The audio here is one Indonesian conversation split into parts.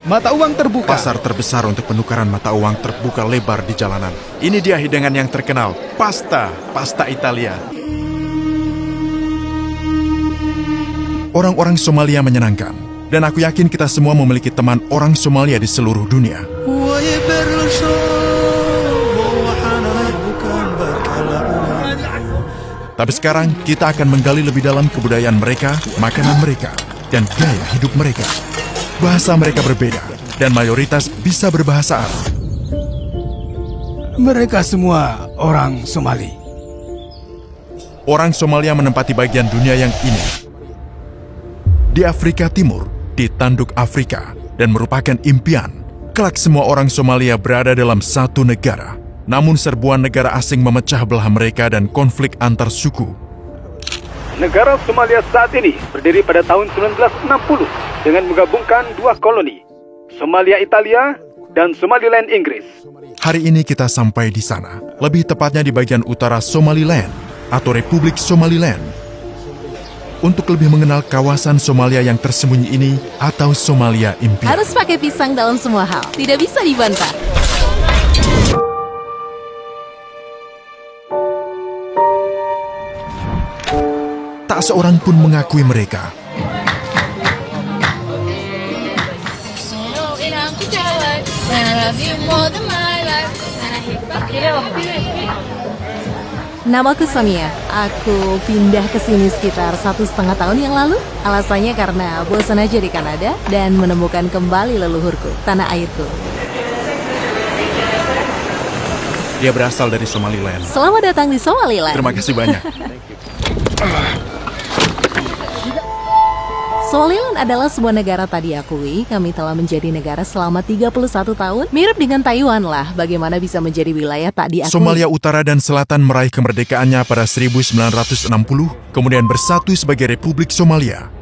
Mata uang terbuka. Pasar terbesar untuk penukaran mata uang terbuka lebar di jalanan. Ini dia hidangan yang terkenal, pasta Italia. Orang-orang Somalia menyenangkan, dan aku yakin kita semua memiliki teman orang Somalia di seluruh dunia. Tapi sekarang kita akan menggali lebih dalam kebudayaan mereka, makanan mereka, dan gaya hidup mereka. Bahasa mereka berbeda, dan mayoritas bisa berbahasa Arab. Mereka semua orang Somali. Orang Somalia menempati bagian dunia yang ini. Di Afrika Timur, di tanduk Afrika, dan merupakan impian. Kelak semua orang Somalia berada dalam satu negara. Namun serbuan negara asing memecah belah mereka dan konflik antar suku. Negara Somalia saat ini berdiri pada tahun 1960 dengan menggabungkan dua koloni, Somalia Italia dan Somaliland Inggris. Hari ini kita sampai di sana, lebih tepatnya di bagian utara Somaliland atau Republik Somaliland. Untuk lebih mengenal kawasan Somalia yang tersembunyi ini atau Somalia impian. Harus pakai pisang dalam semua hal, tidak bisa dibantah. Tak seorang pun mengakui mereka. Namaku Sonia. Aku pindah ke sini sekitar 1,5 tahun yang lalu. Alasannya karena bosan aja di Kanada dan menemukan kembali leluhurku, tanah airku. Dia berasal dari Somaliland. Selamat datang di Somaliland. Terima kasih banyak. Somaliland adalah sebuah negara tak diakui. Kami telah menjadi negara selama 31 tahun. Mirip dengan Taiwan lah, bagaimana bisa menjadi wilayah tak diakui. Somalia Utara dan Selatan meraih kemerdekaannya pada 1960, kemudian bersatu sebagai Republik Somalia.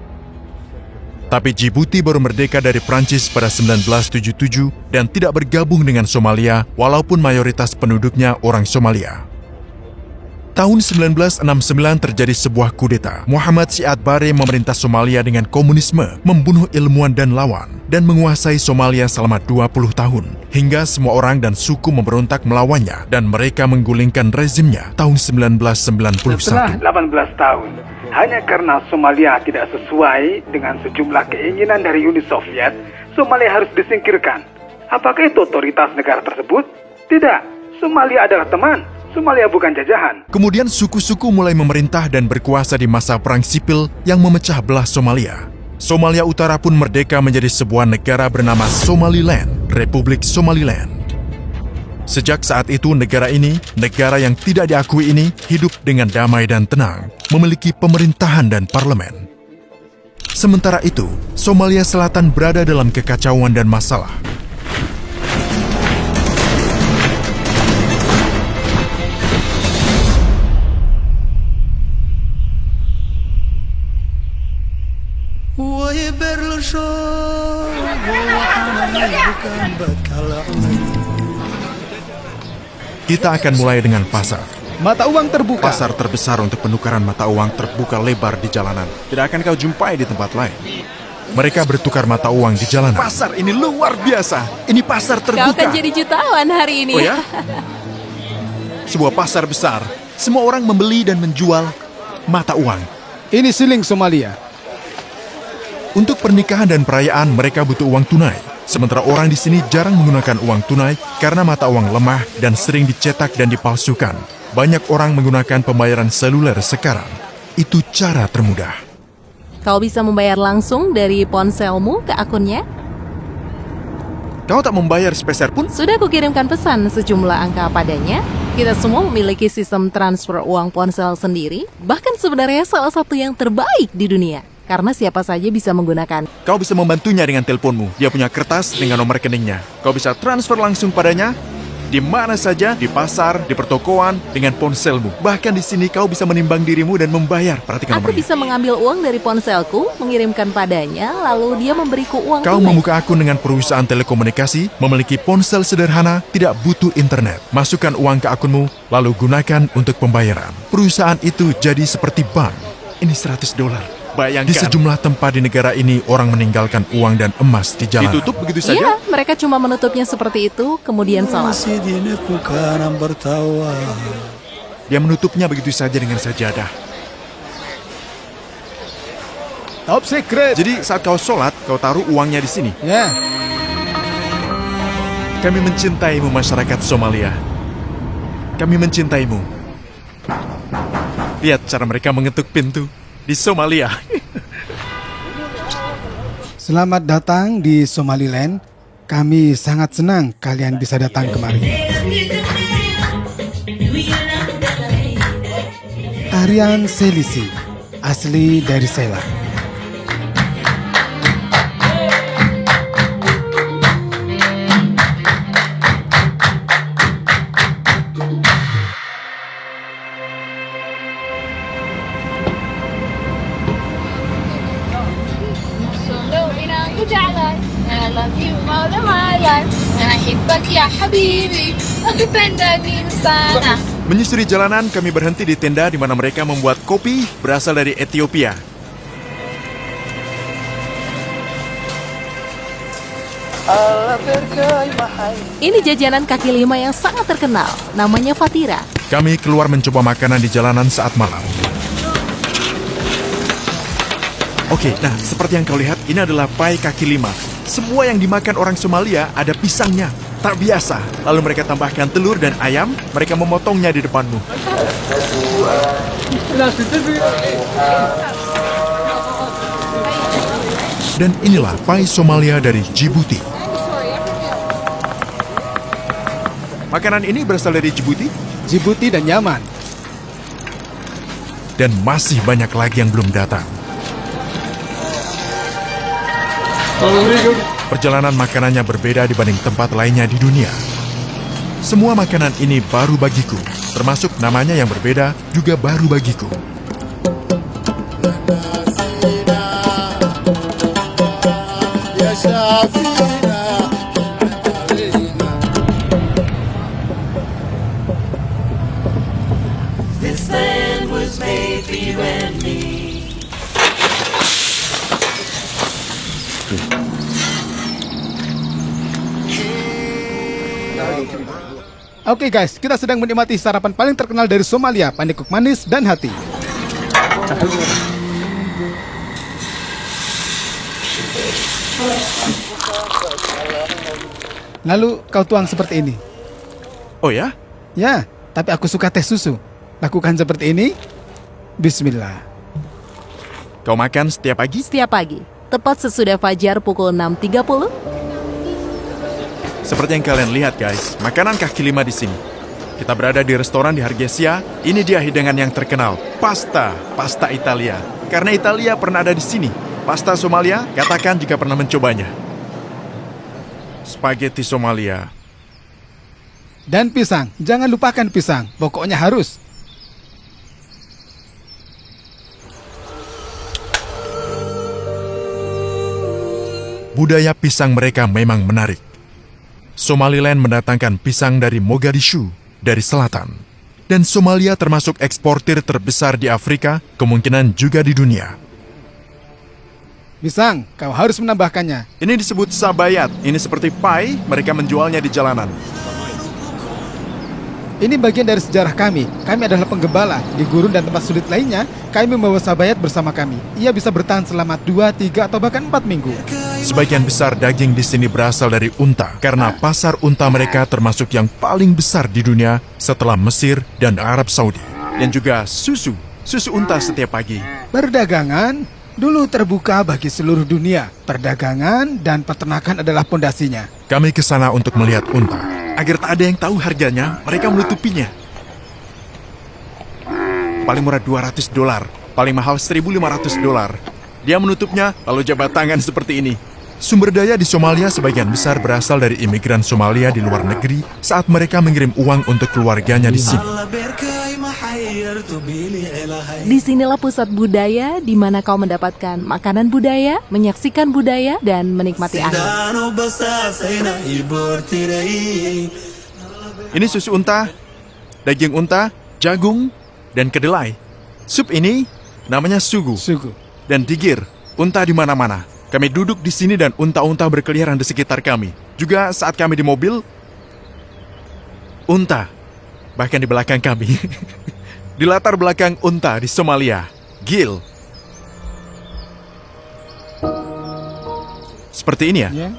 Tapi Djibouti baru merdeka dari Prancis pada 1977 dan tidak bergabung dengan Somalia walaupun mayoritas penduduknya orang Somalia. Tahun 1969 terjadi sebuah kudeta. Muhammad Siad Barre memerintah Somalia dengan komunisme, membunuh ilmuwan dan lawan, dan menguasai Somalia selama 20 tahun. Hingga semua orang dan suku memberontak melawannya, dan mereka menggulingkan rezimnya tahun 1991. Setelah 18 tahun, hanya karena Somalia tidak sesuai dengan sejumlah keinginan dari Uni Soviet, Somalia harus disingkirkan. Apakah itu otoritas negara tersebut? Tidak, Somalia adalah teman. Somalia bukan jajahan. Kemudian suku-suku mulai memerintah dan berkuasa di masa perang sipil yang memecah belah Somalia. Somalia Utara pun merdeka menjadi sebuah negara bernama Somaliland, Republik Somaliland. Sejak saat itu negara ini, negara yang tidak diakui ini, hidup dengan damai dan tenang, memiliki pemerintahan dan parlemen. Sementara itu, Somalia Selatan berada dalam kekacauan dan masalah. Kita akan mulai dengan pasar. Mata uang terbuka. Pasar terbesar untuk penukaran mata uang terbuka lebar di jalanan. Tidak akan kau jumpai di tempat lain. Mereka bertukar mata uang di jalanan. Pasar ini luar biasa. Ini pasar Kau terbuka. akan jadi jutawan hari ini. Oh ya? Sebuah pasar besar. Semua orang membeli dan menjual mata uang. Ini siling Somalia. Untuk pernikahan dan perayaan mereka butuh uang tunai. Sementara orang di sini jarang menggunakan uang tunai karena mata uang lemah dan sering dicetak dan dipalsukan. Banyak orang menggunakan pembayaran seluler sekarang. Itu cara termudah. Kau bisa membayar langsung dari ponselmu ke akunnya. Kau tak membayar sepeser pun? Sudah kukirimkan pesan sejumlah angka padanya. Kita semua memiliki sistem transfer uang ponsel sendiri. Bahkan sebenarnya salah satu yang terbaik di dunia. Karena siapa saja bisa menggunakan. Kau bisa membantunya dengan teleponmu. Dia punya kertas dengan nomor rekeningnya. Kau bisa transfer langsung padanya. Di mana saja, di pasar, di pertokoan, dengan ponselmu. Bahkan di sini kau bisa menimbang dirimu dan membayar. Perhatikan Aku nomornya. bisa mengambil uang dari ponselku, mengirimkan padanya, lalu dia memberiku uang Kau tunai. membuka akun dengan perusahaan telekomunikasi, memiliki ponsel sederhana, tidak butuh internet. Masukkan uang ke akunmu, lalu gunakan untuk pembayaran. Perusahaan itu jadi seperti bank. Ini $100. Bayangkan. Di sejumlah tempat di negara ini, orang meninggalkan uang dan emas di jalan. Ditutup begitu saja? Iya, mereka cuma menutupnya seperti itu, kemudian sholat. Dia menutupnya begitu saja dengan sajadah. Top secret. Jadi saat kau sholat, kau taruh uangnya di sini. Ya. Kami mencintaimu masyarakat Somalia. Kami mencintaimu. Lihat cara mereka mengetuk pintu di Somalia. Selamat datang di Somaliland. Kami sangat senang kalian bisa datang kemari. Tarian Selisi, asli dari Sela. I love you more than my life and I أحبك يا حبيبي أقبلني sana. Menyusuri jalanan, kami berhenti di tenda di mana mereka membuat kopi berasal dari Ethiopia. Ini jajanan kaki lima yang sangat terkenal, namanya Fatira. Kami keluar mencoba makanan di jalanan saat malam. Oke, nah seperti yang kau lihat, ini adalah pai kaki lima. Semua yang dimakan orang Somalia ada pisangnya. Tak biasa. Lalu mereka tambahkan telur dan ayam, mereka memotongnya di depanmu. Dan inilah pai Somalia dari Djibouti. Makanan ini berasal dari Djibouti? Djibouti dan Yaman. Dan masih banyak lagi yang belum datang. Perjalanan makanannya berbeda dibanding tempat lainnya di dunia. Semua makanan ini baru bagiku, termasuk namanya yang berbeda juga baru bagiku. Oke guys, kita sedang menikmati sarapan paling terkenal dari Somalia, pandekuk manis dan hati. Lalu kau tuang seperti ini. Oh ya? Ya, tapi aku suka teh susu. Lakukan seperti ini. Bismillah. Kau makan setiap pagi? Setiap pagi, tepat sesudah fajar pukul 6.30. Seperti yang kalian lihat guys, makanan kaki lima di sini. Kita berada di restoran di Hargeisa. Ini dia hidangan yang terkenal, pasta Italia. Karena Italia pernah ada di sini. Pasta Somalia, katakan jika pernah mencobanya. Spaghetti Somalia. Dan pisang, jangan lupakan pisang. Pokoknya harus. Budaya pisang mereka memang menarik. Somaliland mendatangkan pisang dari Mogadishu, dari selatan. Dan Somalia termasuk eksportir terbesar di Afrika, kemungkinan juga di dunia. Pisang, kau harus menambahkannya. Ini disebut sabayat. Ini seperti pai, mereka menjualnya di jalanan. Ini bagian dari sejarah kami. Kami adalah penggembala. Di gurun dan tempat sulit lainnya, kami membawa sabayat bersama kami. Ia bisa bertahan selama 2, 3, atau bahkan 4 minggu. Sebagian besar daging di sini berasal dari unta, karena pasar unta mereka termasuk yang paling besar di dunia setelah Mesir dan Arab Saudi. Dan juga susu unta setiap pagi. Perdagangan dulu terbuka bagi seluruh dunia. Perdagangan dan peternakan adalah pondasinya. Kami ke sana untuk melihat unta. Agar tak ada yang tahu harganya, mereka menutupinya. Paling murah $200, paling mahal $1.500. Dia menutupnya, lalu jabat tangan seperti ini. Sumber daya di Somalia sebagian besar berasal dari imigran Somalia di luar negeri saat mereka mengirim uang untuk keluarganya di sini. Disinilah pusat budaya di mana kau mendapatkan makanan budaya, menyaksikan budaya, dan menikmati angin. Ini susu unta, daging unta, jagung, dan kedelai. Sup ini namanya sugu. Sugu. dan digir, unta di mana-mana. Kami duduk di sini dan unta-unta berkeliaran di sekitar kami. Juga saat kami di mobil, unta, bahkan di belakang kami. Di latar belakang unta di Somalia, Gil. Seperti ini ya? Ya.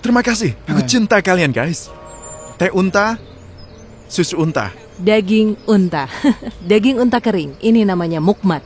Terima kasih. Aku cinta kalian, guys. Teh unta, susu unta. Daging unta. Daging unta kering. Ini namanya mukmat.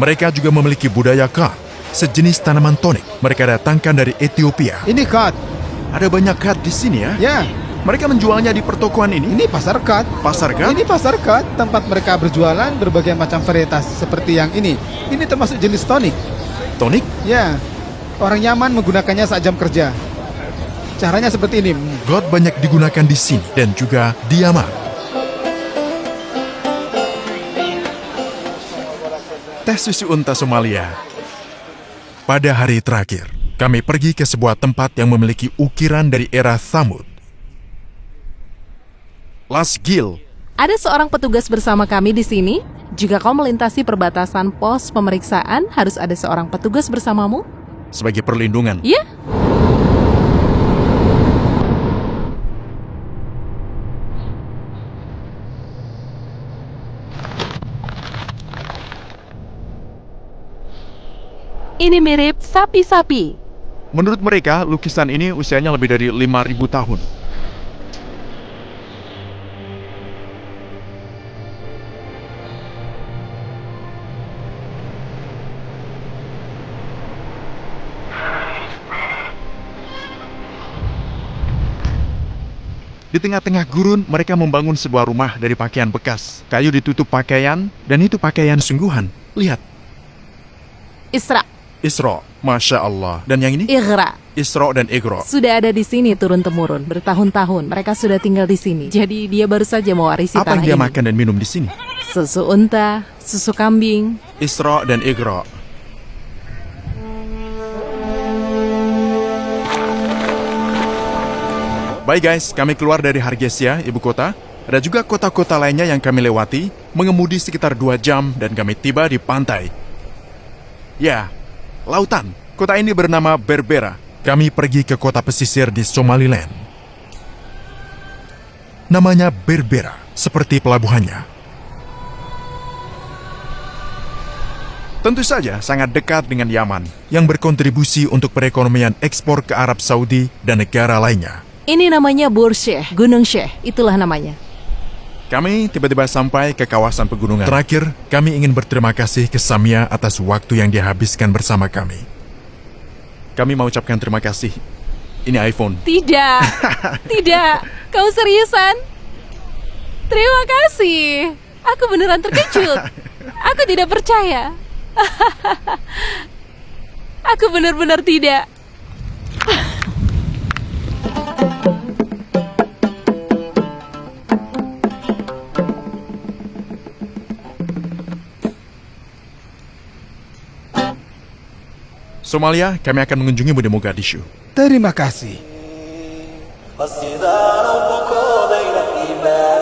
Mereka juga memiliki budaya khat, sejenis tanaman tonik. Mereka datangkan dari Ethiopia. Ini kat. Ada banyak khat di sini ya. Ya, Mereka menjualnya di pertokoan ini. ini pasar kat. Pasar khat? Ini pasar kat, tempat mereka berjualan berbagai macam varietas seperti yang ini. Ini termasuk jenis tonik. Tonik? Ya, orang Yaman menggunakannya saat jam kerja. Caranya seperti ini. God banyak digunakan di sini dan juga di Yaman. Teh susu unta Somalia. Pada hari terakhir, kami pergi ke sebuah tempat yang memiliki ukiran dari era Thamud. Las Gil. Ada seorang petugas bersama kami di sini. Jika kau melintasi perbatasan pos pemeriksaan, harus ada seorang petugas bersamamu. Sebagai perlindungan. Ya, ini mirip sapi-sapi. Menurut mereka, lukisan ini usianya lebih dari 5.000 tahun. Di tengah-tengah gurun, mereka membangun sebuah rumah dari pakaian bekas. Kayu ditutup pakaian, dan itu pakaian sungguhan. Lihat, Isra, Isra, Masya Allah. Dan yang ini? Ighra. Isra dan Ighra. Sudah ada di sini turun-temurun, bertahun-tahun. Mereka sudah tinggal di sini. Jadi dia baru saja mewarisi Apa tanah yang dia ini. makan dan minum di sini? Susu unta, susu kambing. Isra dan Ighra. Baik guys, kami keluar dari Hargeisa, ibu kota. Ada juga kota-kota lainnya yang kami lewati, mengemudi sekitar 2 jam dan kami tiba di pantai. Ya, lautan. Kota ini bernama Berbera. Kami pergi ke kota pesisir di Somaliland. Namanya Berbera, seperti pelabuhannya. Tentu saja sangat dekat dengan Yaman, yang berkontribusi untuk perekonomian ekspor ke Arab Saudi dan negara lainnya. Ini namanya Bur Sheikh, Gunung Sheikh, itulah namanya. Kami tiba-tiba sampai ke kawasan pegunungan. Terakhir, kami ingin berterima kasih ke Samia atas waktu yang dihabiskan bersama kami. Kami mau ucapkan terima kasih. Ini iPhone. Tidak, tidak. Kau seriusan? Terima kasih. Aku beneran terkejut. Aku tidak percaya. Aku benar-benar tidak. Somalia, kami akan mengunjungimu di Mogadishu. Terima kasih. قصد ربك ذيل الإيمان